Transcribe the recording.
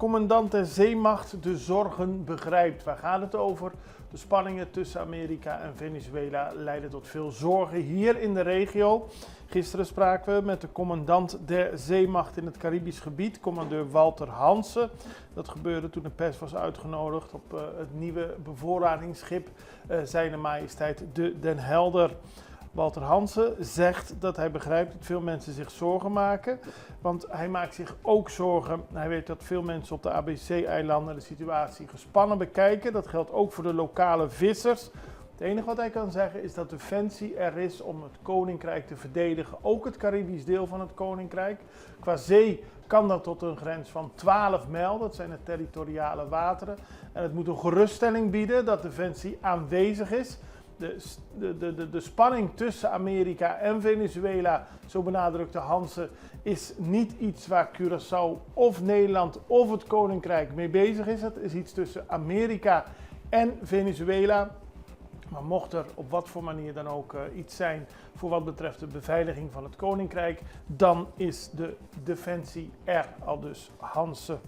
commandant der zeemacht de zorgen begrijpt. Waar gaat het over? De spanningen tussen Amerika en Venezuela leiden tot veel zorgen hier in de regio. Gisteren spraken we met de commandant der zeemacht in het Caribisch gebied, commandeur Walter Hansen. Dat gebeurde toen de pers was uitgenodigd op het nieuwe bevoorradingsschip Zijne Majesteit de Den Helder. Walter Hansen zegt dat hij begrijpt dat veel mensen zich zorgen maken, want hij maakt zich ook zorgen. Hij weet dat veel mensen op de ABC-eilanden de situatie gespannen bekijken. Dat geldt ook voor de lokale vissers. Het enige wat hij kan zeggen is dat Defensie er is om het Koninkrijk te verdedigen, ook het Caribisch deel van het Koninkrijk. Qua zee kan dat tot een grens van 12 mijl, dat zijn de territoriale wateren. En het moet een geruststelling bieden dat Defensie aanwezig is. De spanning tussen Amerika en Venezuela, zo benadrukte Hansen, is niet iets waar Curaçao of Nederland of het Koninkrijk mee bezig is. Het is iets tussen Amerika en Venezuela. Maar mocht er op wat voor manier dan ook iets zijn voor wat betreft de beveiliging van het Koninkrijk, dan is de Defensie er, aldus Hansen.